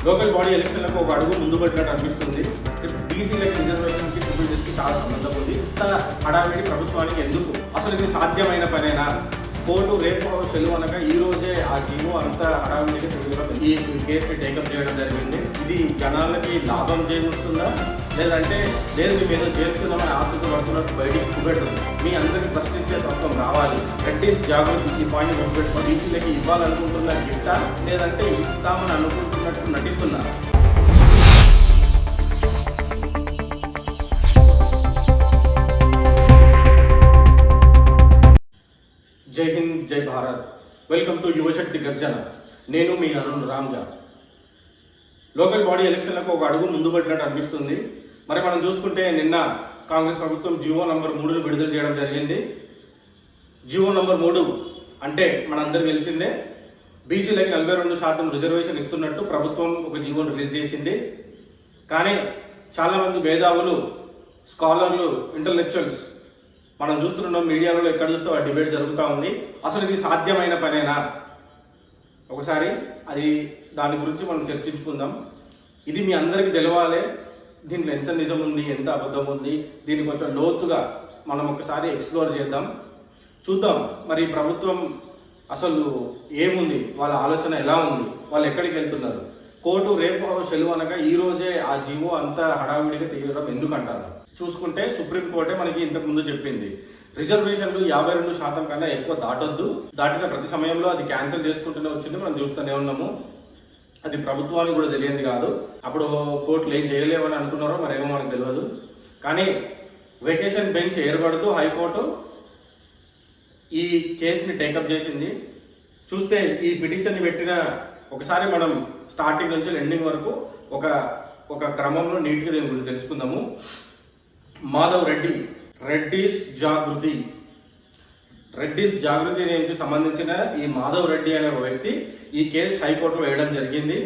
Local body ఎలక్షన్లకు ఒక అడుగు ముందు పడినట్టు అనిపిస్తుంది. బీసీలకు రిజర్వేషన్కి ట్రిపుల్ చాలా సంబంధం ఉంది. ఇంత హడావిడి ప్రభుత్వానికి ఎందుకు? అసలు ఇది సాధ్యమైన పనేనా? కోర్టు రేపు సెలవు అనగా ఈ రోజే ఆ జీవో అంతా హడావిడిగా ఈ కేసుని టేకప్ చేయడం జరిగింది. ఇది జనాలకి లాభం చేకూరుతుందా, లేదంటే లేదు మేము ఏదో చేస్తున్నామని ఆతృత పడుతున్నట్టు బయటికి చూపెడుతుంది. మీ అందరికీ ప్రశ్నించే తత్వం రావాలి. రెడ్డిస్ జాగృతి ఈ పాయింట్ గుర్తుపెట్టుకొని బీసీలకి ఇవ్వాలనుకుంటున్న గిఫ్టా, లేదంటే ఇస్తామని అనుకుంటున్నట్టు నటిస్తున్నారు. జై హింద్, జై భారత్. వెల్కమ్ టు యువశక్తి గర్జన. నేను మీ అరుణ్ రామ్జా. లోకల్ బాడీ ఎలక్షన్లకు ఒక అడుగు ముందు పడినట్టు అనిపిస్తుంది. మరి మనం చూసుకుంటే నిన్న కాంగ్రెస్ ప్రభుత్వం జీవో నంబర్ 3ను విడుదల చేయడం జరిగింది. జీవో నంబర్ 3 అంటే మనందరికీ తెలిసిందే, బీసీలకి 42% రిజర్వేషన్ ఇస్తున్నట్టు ప్రభుత్వం ఒక జీవోను రిలీజ్ చేసింది. కానీ చాలామంది మేధావులు, స్కాలర్లు, ఇంటలెక్చువల్స్ మనం చూస్తున్నాం, మీడియాలో ఎక్కడ చూస్తే ఆ డిబేట్ జరుగుతూ ఉంది. అసలు ఇది సాధ్యమైన పనేనా? ఒకసారి దాని గురించి మనం చర్చించుకుందాం. ఇది మీ అందరికీ తెలవాలి. దీంట్లో ఎంత నిజం ఉంది, ఎంత అబద్ధం ఉంది, దీన్ని కొంచెం లోతుగా మనం ఒకసారి ఎక్స్ప్లోర్ చేద్దాం, చూద్దాం. మరి ప్రభుత్వం అసలు ఏముంది, వాళ్ళ ఆలోచన ఎలా ఉంది, వాళ్ళు ఎక్కడికి వెళ్తున్నారు. కోర్టు రేపు సెలవు అనగా ఈ రోజే ఆ జీవో అంతా హడావిడిగా తీయడం ఎందుకంటారు? చూసుకుంటే సుప్రీంకోర్టే మనకి ఇంతకుముందు చెప్పింది, రిజర్వేషన్లు 52% కన్నా ఎక్కువ దాటొద్దు. దాటిన ప్రతి సమయంలో అది క్యాన్సిల్ చేసుకుంటూనే వచ్చింది, మనం చూస్తూనే ఉన్నాము. అది ప్రభుత్వానికి కూడా తెలియంది కాదు. అప్పుడు కోర్టులు ఏం చేయలేవని అనుకున్నారో మరేమో మనకు తెలియదు. కానీ వెకేషన్ బెంచ్ ఏర్పడుతూ హైకోర్టు ఈ కేసుని టేకప్ చేసింది. చూస్తే ఈ పిటిషన్ని పెట్టిన ఒకసారి మనం స్టార్టింగ్ నుంచి ఎండింగ్ వరకు ఒక క్రమంలో నీట్గా దీని గురించి తెలుసుకుందాము. మాధవ్ రెడ్డి, రెడ్డిస్ జాగృతి నుంచి సంబంధించిన ఈ మాధవ్ రెడ్డి అనే ఒక వ్యక్తి ఈ కేసు హైకోర్టులో వేయడం జరిగింది.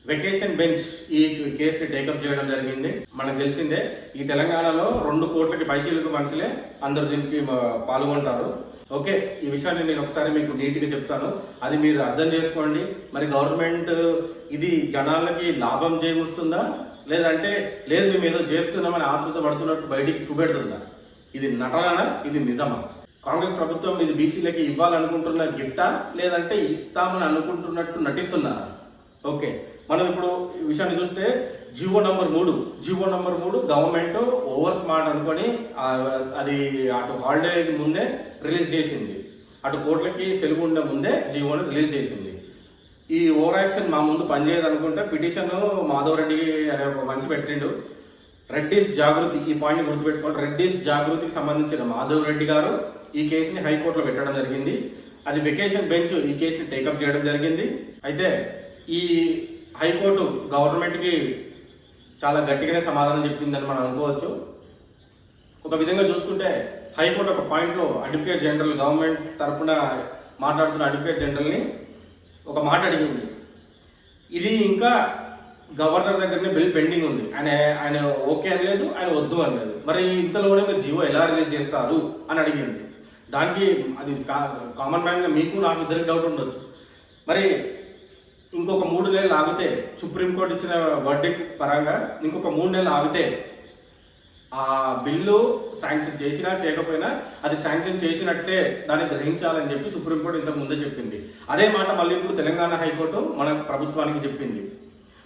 వెకేషన్ బెంచ్ ఈ కేసుని టేకప్ చేయడం జరిగింది. మనకు తెలిసిందే, ఈ తెలంగాణలో 2 కోట్లకి పైచీలకు మనుషులే అందరూ దీనికి పాల్గొంటారు. ఓకే, ఈ విషయాన్ని నేను ఒకసారి మీకు నీట్గా చెప్తాను, అది మీరు అర్థం చేసుకోండి. మరి గవర్నమెంట్ ఇది జనాలకి లాభం చేకూరుతుందా, లేదంటే లేదు మేము ఏదో చేస్తున్నామని ఆతృత పడుతున్నట్టు బయటికి చూపెడుతుందా? ఇది నటనా, ఇది నిజమా? కాంగ్రెస్ ప్రభుత్వం ఇది బీసీలకి ఇవ్వాలనుకుంటున్న గిఫ్టా, లేదంటే ఇస్తామని అనుకుంటున్నట్టు నటిస్తున్నారా? ఓకే, మనం ఇప్పుడు ఈ విషయాన్ని చూస్తే GO number 3 government over smart అనుకొని అది అటు హాలిడే ముందే రిలీజ్ చేసింది, అటు కోర్టులకి సెలవు ఉండే ముందే జీవోని రిలీజ్ చేసింది. ఈ ఓవర్ యాక్షన్ మా ముందు పనిచేయదు అనుకుంటే పిటిషన్ మాధవ్ రెడ్డి అనే ఒక మనిషి పెట్టిండు. రెడ్డిస్ జాగృతి, ఈ పాయింట్ గుర్తుపెట్టుకోండి. రెడ్డిస్ జాగృతికి సంబంధించిన మాధవ్ రెడ్డి గారు ఈ కేసుని హైకోర్టులో పెట్టడం జరిగింది. అది వెకేషన్ బెంచ్ ఈ కేసుని టేకప్ చేయడం జరిగింది. అయితే ఈ హైకోర్టు గవర్నమెంట్కి చాలా గట్టిగానే సమాధానం చెప్పిందని మనం అనుకోవచ్చు. ఒక విధంగా చూసుకుంటే హైకోర్టు ఒక పాయింట్లో అడ్వకేట్ జనరల్, గవర్నమెంట్ తరఫున మాట్లాడుతున్న అడ్వకేట్ జనరల్ని ఒక మాట అడిగింది. ఇది ఇంకా గవర్నర్ దగ్గరనే బిల్ పెండింగ్ ఉంది, ఆయన ఓకే అనలేదు, ఆయన వద్దు అనలేదు. మరి ఇంతలోనే మీరు జీవో ఎలా రిలీజ్ చేస్తారు అని అడిగింది. దానికి అది కామన్ మ్యాన్గా మీకు నాకు ఇద్దరికి డౌట్ ఉండొచ్చు. మరి ఇంకొక 3 నెలలు ఆగితే, సుప్రీంకోర్టు ఇచ్చిన వర్డిక్ట్ పరంగా ఇంకొక 3 నెలలు ఆగితే ఆ బిల్లు శాంక్షన్ చేసినా చేయకపోయినా అది శాంక్షన్ చేసినట్లే దాన్ని గ్రహించాలని చెప్పి సుప్రీంకోర్టు ఇంతకు ముందే చెప్పింది. అదే మాట మళ్ళీ ఇప్పుడు తెలంగాణ హైకోర్టు మన ప్రభుత్వానికి చెప్పింది.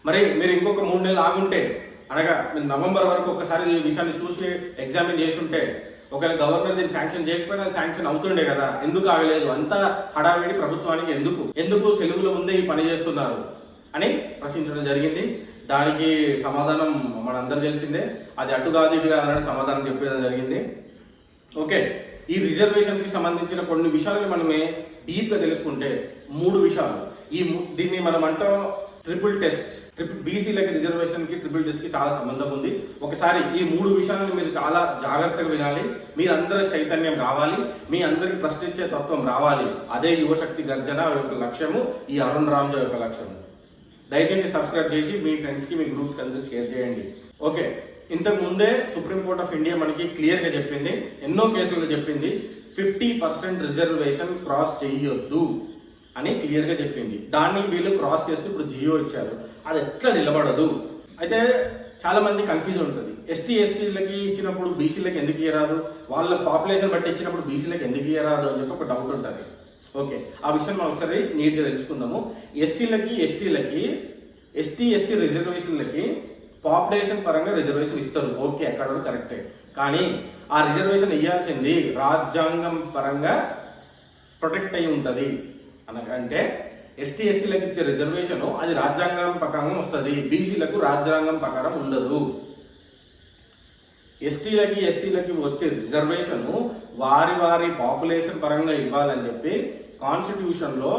మరి మీరు ఇంకొక 3 నెలలు ఆగుంటే, అనగా మీరు నవంబర్ వరకు ఒకసారి ఈ విషయాన్ని చూసి ఎగ్జామిన్ చేసి ఉంటే, ఒకవేళ గవర్నర్ దీన్ని శాంక్షన్ చేయకపోయినా శాంక్షన్ అవుతుండే కదా, ఎందుకు ఆగలేదు? అంత హడావిడి ప్రభుత్వానికి ఎందుకు సెలవుల ముందే ఈ పని చేస్తున్నారు అని ప్రశ్నించడం జరిగింది. దానికి సమాధానం మనందరూ తెలిసిందే, అది అటు కాదు ఇటు కాదని సమాధానం చెప్పడం జరిగింది. ఓకే, ఈ రిజర్వేషన్స్కి సంబంధించిన కొన్ని విషయాలను మనమే డీప్గా తెలుసుకుంటే 3 విషయాలు. దీన్ని మనం అంటాం ట్రిపుల్ టెస్ట్. బీసీలకి రిజర్వేషన్కి ట్రిపుల్ టెస్ట్కి చాలా సంబంధం ఉంది. ఒకసారి ఈ 3 విషయాలను మీరు చాలా జాగ్రత్తగా వినాలి. మీరందరూ చైతన్యం రావాలి, మీ అందరికీ ప్రశ్నించే తత్వం రావాలి. అదే యువశక్తి గర్జన యొక్క లక్ష్యము, ఈ అరుణ్ రామ్జా యొక్క లక్ష్యము. దయచేసి సబ్స్క్రైబ్ చేసి మీ ఫ్రెండ్స్కి, మీ గ్రూప్స్కి అందరికి షేర్ చేయండి. ఓకే, ఇంతకు ముందే సుప్రీంకోర్ట్ ఆఫ్ ఇండియా మనకి క్లియర్గా చెప్పింది, ఎన్నో కేసుల్లో చెప్పింది, 50% రిజర్వేషన్ క్రాస్ చేయొద్దు. అని క్లియర్గా చెప్పింది. దాన్ని వీళ్ళు క్రాస్ చేస్తూ ఇప్పుడు జియో ఇచ్చారు. అది ఎట్లా నిలబడదు? అయితే చాలా మంది కన్ఫ్యూజన్ ఉంటుంది. ఎస్టీ ఎస్సీలకి ఇచ్చినప్పుడు బీసీలకి ఎందుకు ఇయ్యరాదు, వాళ్ళ పాపులేషన్ బట్టి ఇచ్చినప్పుడు బీసీలకి ఎందుకు ఇయ్యరాదు అని చెప్పి ఒక డౌట్ ఉంటుంది. ఓకే, ఆ విషయం మనం ఒకసారి నీట్గా తెలుసుకుందాము. ఎస్సీలకి ఎస్టీలకి ఎస్టీ ఎస్సీ రిజర్వేషన్లకి పాపులేషన్ పరంగా రిజర్వేషన్ ఇస్తారు. ఓకే, అక్కడ కరెక్టే. కానీ ఆ రిజర్వేషన్ ఇవ్వాల్సింది రాజ్యాంగం పరంగా ప్రొటెక్ట్ అయి ఉంటుంది. అనకంటే ఎస్టీ ఎస్సీలకు ఇచ్చే రిజర్వేషన్ అది రాజ్యాంగం ప్రకారం వస్తుంది, బీసీలకు రాజ్యాంగం ప్రకారం ఉండదు. ఎస్టీలకి ఎస్సీలకి వచ్చే రిజర్వేషన్ వారి వారి పాపులేషన్ పరంగా ఇవ్వాలని చెప్పి కాన్స్టిట్యూషన్లో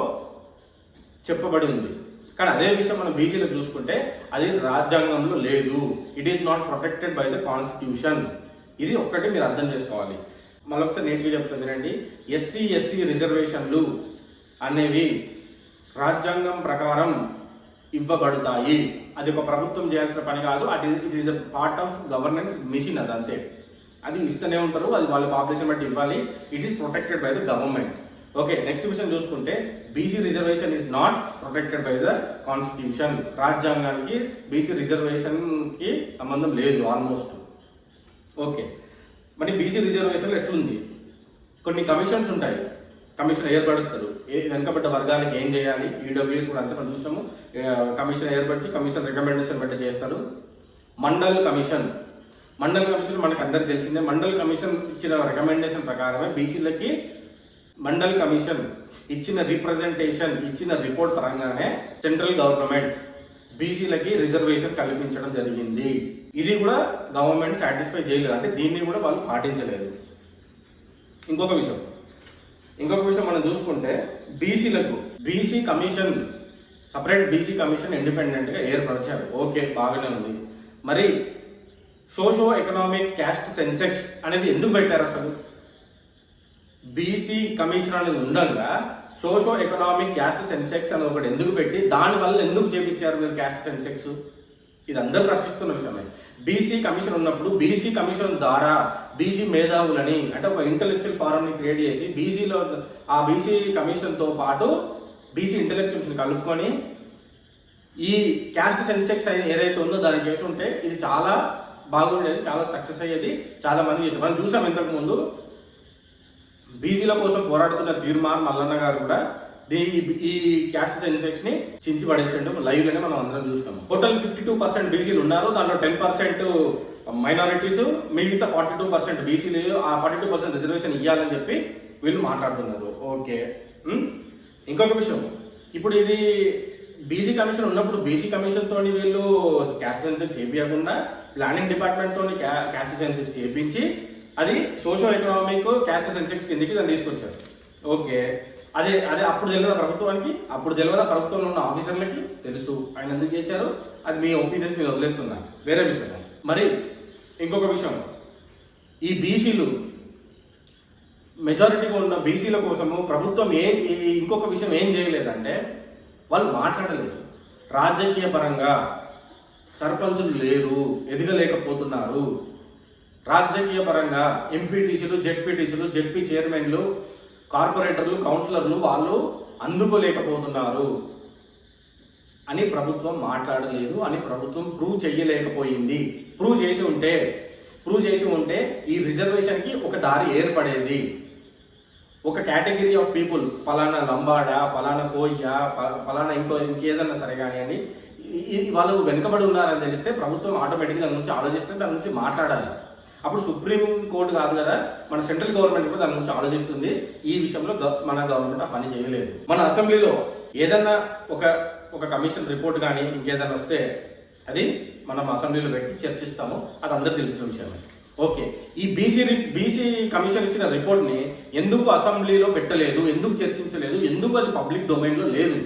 చెప్పబడి ఉంది. కానీ అదే విషయం మనం బీసీలో చూసుకుంటే అది రాజ్యాంగంలో లేదు. It is not protected by the constitution. ఇది ఒక్కటి మీరు అర్థం చేసుకోవాలి. మళ్ళొకసారి నీట్గా చెప్తుంది వినండి. ఎస్సీ ఎస్టీ రిజర్వేషన్లు అనేవి రాజ్యాంగం ప్రకారం ఇవ్వబడతాయి. అది ఒక ప్రభుత్వం చేయాల్సిన పని కాదు. It is the part of governance mission. అది అంతే, అది ఇస్తూనే ఉంటారు. అది వాళ్ళ పాపులేషన్ బట్టి ఇవ్వాలి. It is protected by the government. Okay, next విషయం చూసుకుంటే BC reservation is not protected by the constitution. రాజ్యాంగానికి బీసీ రిజర్వేషన్కి సంబంధం లేదు ఆల్మోస్ట్. ఓకే, మరి బీసీ రిజర్వేషన్లు ఎట్లుంది? కొన్ని కమిషన్స్ ఉంటాయి, కమిషన్ ఏర్పరుస్తారు. వెనుకబడ్డ వర్గానికి ఏం చేయాలి, ఈడబ్ల్యూఎస్ కూడా అంతా మనం చూస్తాము. కమిషన్ ఏర్పరిచి కమిషన్ రికమెండేషన్ బట్టి చేస్తారు. మండల్ కమిషన్ మనకు అందరికి తెలిసిందే. మండల్ కమిషన్ ఇచ్చిన రికమెండేషన్ ప్రకారమే బీసీలకి మండల్ కమిషన్ ఇచ్చిన రిప్రజెంటేషన్ ఇచ్చిన రిపోర్ట్ పరంగానే సెంట్రల్ గవర్నమెంట్ బీసీలకి రిజర్వేషన్ కల్పించడం జరిగింది. ఇది కూడా గవర్నమెంట్ సాటిస్ఫై చేయలేదు, అంటే దీన్ని కూడా వాళ్ళు పాటించలేదు. ఇంకొక విషయం మనం చూసుకుంటే బీసీలకు BC commission, separate BC commission ఇండిపెండెంట్గా ఏర్పరిచారు. ఓకే, బాగానే ఉంది. మరి సోషో ఎకనామిక్ క్యాస్ట్ సెన్సెక్స్ అనేది ఎందుకు పెట్టారు? అసలు బీసీ కమిషన్ అనేది ఉండగా సోషో ఎకనామిక్ క్యాస్ట్ సెన్సెక్స్ అని ఒకటి ఎందుకు పెట్టి దానివల్ల ఎందుకు చేపించారు మీరు క్యాస్ట్ సెన్సెక్స్? ఇది అందరూ ప్రశ్నిస్తున్న విషయమే. బీసీ కమిషన్ ఉన్నప్పుడు బీసీ కమిషన్ ద్వారా బీసీ మేధావులని, అంటే ఒక ఇంటలెక్చువల్ ఫారంని క్రియేట్ చేసి బీసీలో ఆ బీసీ కమిషన్తో పాటు బీసీ ఇంటలెక్చువల్స్ని కలుపుకొని ఈ క్యాస్ట్ సెన్సెక్స్ ఏదైతే ఉందో దాన్ని చేసి ఉంటే ఇది చాలా బాగుండేది, చాలా సక్సెస్ అయ్యేది, చాలా మంది చేశారు. మనం చూసాం ఇంతకుముందు బీసీల కోసం పోరాడుతున్న తీర్మాన్ మల్లన్న గారు కూడా ఈ క్యాస్ట్ సెన్సెక్స్ ని చించి పడేసిండు. లైవ్ లోనే మనం అందరం చూస్తాము. టోటల్ 52% బీసీలు ఉన్నారు, దాంట్లో 10% మైనారిటీస్, మిగతా 42% బీసీలు. ఆ 42% రిజర్వేషన్ ఇవ్వాలని చెప్పి వీళ్ళు మాట్లాడుతున్నారు. ఓకే, ఇంకొక విషయం, ఇప్పుడు ఇది బీసీ కమిషన్ ఉన్నప్పుడు బీసీ కమిషన్ తోని వీళ్ళు క్యాస్ట్ సెన్సెక్స్ చేపించకుండా ప్లానింగ్ డిపార్ట్మెంట్ తోని క్యాస్ట్ సెన్సెక్స్ చేపించి అది సోషో ఎకనామిక్ క్యాస్ట్ సెన్సెక్స్ కిందకి దాన్ని తీసుకొచ్చారు. ఓకే, అదే అప్పుడు తెలియదా ప్రభుత్వానికి? అప్పుడు తెలియదా ప్రభుత్వంలో ఉన్న ఆఫీసర్లకి? తెలుసు. ఆయన ఎందుకు చేశారు అది మీ ఒపీనియన్ మీరు వదిలేస్తున్నాను, వేరే విషయం. మరి ఇంకొక విషయం, ఈ బీసీలు మెజారిటీగా ఉన్న బీసీల కోసము ప్రభుత్వం ఇంకొక విషయం ఏం చేయలేదంటే వాళ్ళు మాట్లాడలేదు. రాజకీయ పరంగా సర్పంచులు లేరు, ఎదగలేకపోతున్నారు. రాజకీయ పరంగా ఎంపీటీసీలు, జెడ్పీటీసీలు, జెడ్పీ చైర్మన్లు, కార్పొరేటర్లు, కౌన్సిలర్లు వాళ్ళు అందుకోలేకపోతున్నారు అని ప్రభుత్వం మాట్లాడలేదు, అని ప్రభుత్వం ప్రూవ్ చేయలేకపోయింది. ప్రూవ్ చేసి ఉంటే ఈ రిజర్వేషన్కి ఒక దారి ఏర్పడేది. ఒక కేటగిరీ ఆఫ్ పీపుల్, పలానా లంబాడా, పలానా కోయ్య, పలానా ఇంకేదన్నా సరే కానివ్వండి, వాళ్ళు వెనుకబడి ఉన్నారని తెలిస్తే ప్రభుత్వం ఆటోమేటిక్గా దాని నుంచి ఆలోచిస్తే దాని నుంచి మాట్లాడాలి. అప్పుడు సుప్రీం కోర్టు కాదు కదా, మన సెంట్రల్ గవర్నమెంట్ కూడా దాని గురించి ఆలోచిస్తుంది. ఈ విషయంలో మన గవర్నమెంట్ ఆ పని చేయలేదు. మన అసెంబ్లీలో ఏదన్నా ఒక కమిషన్ రిపోర్ట్ కానీ ఇంకేదన్నా వస్తే అది మనం అసెంబ్లీలో పెట్టి చర్చిస్తాము, అది అందరికీ తెలిసిన విషయమే. ఓకే, ఈ బీసీ కమిషన్ ఇచ్చిన రిపోర్ట్ని ఎందుకు అసెంబ్లీలో పెట్టలేదు, ఎందుకు చర్చించలేదు, ఎందుకు అది పబ్లిక్ డొమైన్లో లేదు?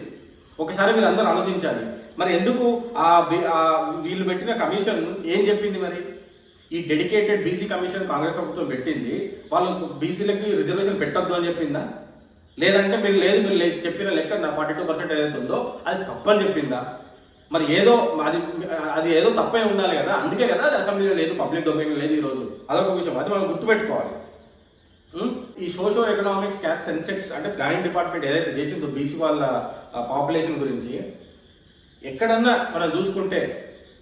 ఒకసారి మీరు అందరూ ఆలోచించాలి. మరి ఎందుకు వీళ్ళు పెట్టిన కమిషన్ ఏం చెప్పింది? మరి ఈ డెడికేటెడ్ బీసీ కమిషన్ కాంగ్రెస్ ప్రభుత్వం పెట్టింది, వాళ్ళు బీసీలకి రిజర్వేషన్ పెట్టొద్దు అని చెప్పిందా? లేదంటే మీరు చెప్పిన లెక్క 42% ఏదైతే ఉందో అది తప్పని చెప్పిందా? మరి అది ఏదో తప్పే ఉండాలి కదా, అందుకే కదా అది అసెంబ్లీలో లేదు, పబ్లిక్ డొమైన్లో లేదు ఈరోజు. అదొక విషయం, అది మనం గుర్తుపెట్టుకోవాలి. ఈ సోషో ఎకనామిక్స్ క్యాస్ట్ సెన్సెక్స్ అంటే ప్లానింగ్ డిపార్ట్మెంట్ ఏదైతే చేసిందో బీసీ వాళ్ళ పాపులేషన్ గురించి, ఎక్కడన్నా మనం చూసుకుంటే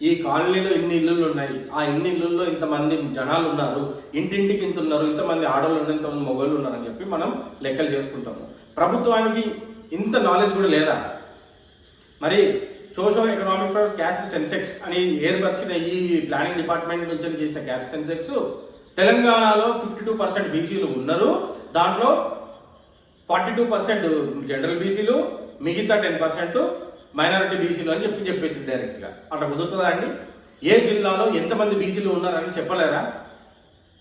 ఈ కాలనీలో ఇన్ని ఇల్లులు ఉన్నాయి, ఆ ఇన్ని ఇల్లుల్లో ఇంతమంది జనాలు ఉన్నారు, ఇంటింటికి ఇంత ఉన్నారు, ఇంతమంది ఆడవాళ్ళు ఉన్నారు, ఇంతమంది మొగోళ్ళు ఉన్నారని చెప్పి మనం లెక్కలు చేసుకుంటాము. ప్రభుత్వానికి ఇంత నాలెడ్జ్ కూడా లేదా? మరి socio economic for caste Sensex అని ఏర్పరిచిన ఈ ప్లానింగ్ డిపార్ట్మెంట్ నుంచి చేసిన క్యాస్ట్ సెన్సెక్స్ తెలంగాణలో 52% బీసీలు ఉన్నారు, దాంట్లో 42% జనరల్ బీసీలు, మిగతా 10% మైనారిటీ బీసీలు అని చెప్పేసింది డైరెక్ట్గా. అట్లా కుదురుతుందా అండి? ఏ జిల్లాలో ఎంతమంది బీసీలు ఉన్నారని చెప్పలేరా?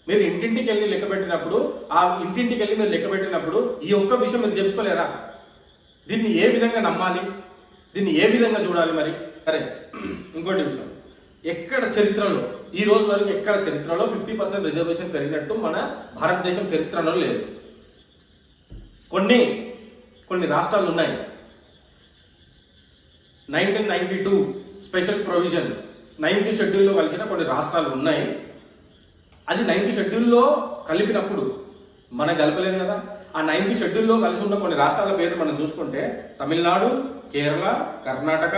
మీరు ఇంటింటికి వెళ్ళి లెక్క పెట్టినప్పుడు, ఆ ఇంటింటికి వెళ్ళి మీరు లెక్క పెట్టినప్పుడు ఈ ఒక్క విషయం మీరు తెలుసుకోలేరా? దీన్ని ఏ విధంగా నమ్మాలి, దీన్ని ఏ విధంగా చూడాలి? మరి సరే, ఇంకోటి విషయం, ఎక్కడ చరిత్రలో ఈ రోజు వరకు ఎక్కడ చరిత్రలో 50% రిజర్వేషన్ పెరిగినట్టు మన భారతదేశం చరిత్రలో లేదు. కొన్ని రాష్ట్రాలు ఉన్నాయి. 1992 స్పెషల్ ప్రొవిజన్ 9th షెడ్యూల్లో కలిసిన కొన్ని రాష్ట్రాలు ఉన్నాయి. అది 9th షెడ్యూల్లో కలిపినప్పుడు మనం కలపలేదు కదా. ఆ 9th షెడ్యూల్లో కలిసి ఉన్న కొన్ని రాష్ట్రాల పేరు మనం చూసుకుంటే తమిళనాడు, కేరళ, కర్ణాటక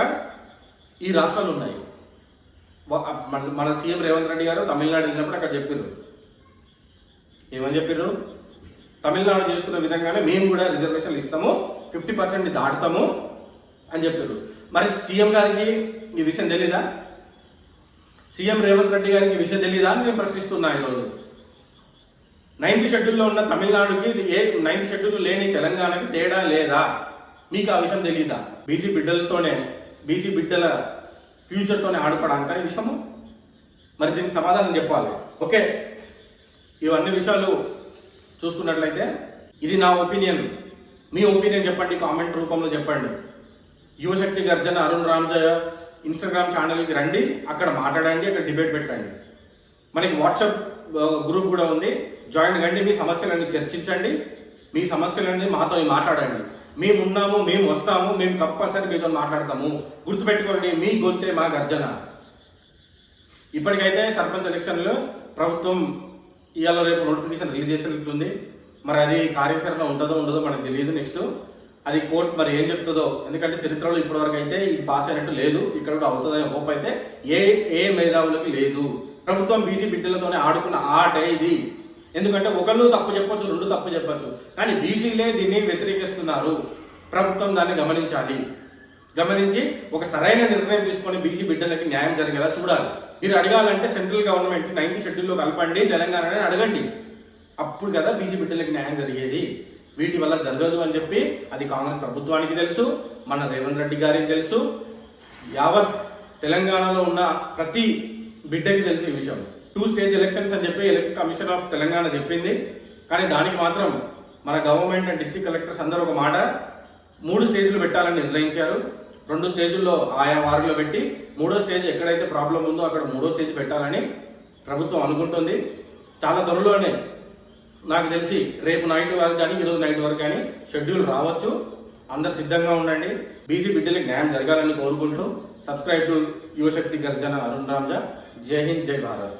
ఈ రాష్ట్రాలు ఉన్నాయి. మన సీఎం రేవంత్ రెడ్డి గారు తమిళనాడు వెళ్ళినప్పుడు అక్కడ చెప్పారు, ఏమని చెప్పారు? తమిళనాడు చేస్తున్న విధంగానే మేము కూడా రిజర్వేషన్లు ఇస్తాము, 50% దాటుతాము అని చెప్పారు. మరి సీఎం గారికి ఈ విషయం తెలీదా? సీఎం రేవంత్ రెడ్డి గారికి ఈ విషయం తెలీదా అని నేను ప్రశ్నిస్తున్నా. ఈరోజు 9th షెడ్యూల్లో ఉన్న తమిళనాడుకి 9th షెడ్యూల్ లేని తెలంగాణకి తేడా లేదా? మీకు ఆ విషయం తెలీదా? బీసీ బిడ్డల ఫ్యూచర్తోనే ఆడుకోవడానికి ఈ విషయము. మరి దీనికి సమాధానం చెప్పాలి. ఓకే, ఇవన్నీ విషయాలు చూసుకున్నట్లయితే ఇది నా ఒపీనియన్. మీ ఒపీనియన్ చెప్పండి, కామెంట్ రూపంలో చెప్పండి. యువశక్తి గర్జన అరుణ్ రామ్జయ ఇన్స్టాగ్రామ్ ఛానల్కి రండి, అక్కడ మాట్లాడండి, అక్కడ డిబేట్ పెట్టండి. మనకి వాట్సాప్ గ్రూప్ కూడా ఉంది, జాయిన్ కండి. మీ సమస్యలన్నీ చర్చించండి, మీ సమస్యలన్నీ మాతో మాట్లాడండి. మేము ఉన్నాము, మేము వస్తాము, మేము కంపల్సరీ మీతో మాట్లాడతాము. గుర్తుపెట్టుకోండి, మీ గొంతే మా గర్జన. ఇప్పటికైతే సర్పంచ్ ఎలక్షన్లో ప్రభుత్వం ఇవాళ రేపు నోటిఫికేషన్ రిలీజ్ చేసినట్లుంది. మరి అది కార్యాచరణ ఉంటుందో ఉండదో మనకు తెలియదు. నెక్స్ట్ అది కోర్టు మరి ఏం చెప్తుందో, ఎందుకంటే చరిత్రలో ఇప్పటివరకు అయితే ఇది పాస్ అయినట్టు లేదు. ఇక్కడ కూడా అవుతుందనే హోప్ అయితే ఏ మేధావులకి లేదు. ప్రభుత్వం బీసీ బిడ్డలతోనే ఆడుకున్న ఆటే ఇది. ఎందుకంటే ఒకళ్ళు తప్పు చెప్పొచ్చు, రెండు తప్పు చెప్పొచ్చు, కానీ బీసీలే దీన్ని వ్యతిరేకిస్తున్నారు. ప్రభుత్వం దాన్ని గమనించి ఒక సరైన నిర్ణయం తీసుకొని బీసీ బిడ్డలకి న్యాయం జరిగేలా చూడాలి. మీరు అడగాలంటే సెంట్రల్ గవర్నమెంట్ 9th షెడ్యూల్లో కలపండి తెలంగాణని అడగండి, అప్పుడు కదా బీసీ బిడ్డలకి న్యాయం జరిగేది. వీటి వల్ల జరగదు అని చెప్పి అది కాంగ్రెస్ ప్రభుత్వానికి తెలుసు, మన రేవంత్ రెడ్డి గారికి తెలుసు, యావత్ తెలంగాణలో ఉన్న ప్రతి బిడ్డకి తెలిసే విషయం. 2 స్టేజ్ ఎలక్షన్స్ అని చెప్పి ఎలక్షన్ కమిషన్ ఆఫ్ తెలంగాణ చెప్పింది. కానీ దానికి మాత్రం మన గవర్నమెంట్ అండ్ డిస్ట్రిక్ట్ కలెక్టర్స్ అందరూ ఒక మాట, 3 స్టేజ్లు పెట్టాలని నిర్ణయించారు. 2 స్టేజుల్లో ఆయా వారిలో పెట్టి 3వ స్టేజ్ ఎక్కడైతే ప్రాబ్లం ఉందో అక్కడ 3వ స్టేజ్ పెట్టాలని ప్రభుత్వం అనుకుంటుంది. చాలా త్వరలోనే నాకు తెలిసి రేపు నైట్ వరకు కానీ ఈరోజు నైట్ వరకు కానీ షెడ్యూల్ రావచ్చు. అందరు సిద్ధంగా ఉండండి. బీసీ బిడ్డలకు న్యాయం జరగాలని కోరుకుంటూ సబ్స్క్రైబ్ టు యువశక్తి గర్జన అరుణ్ రామ్జా. జై హింద్, జై భారత్.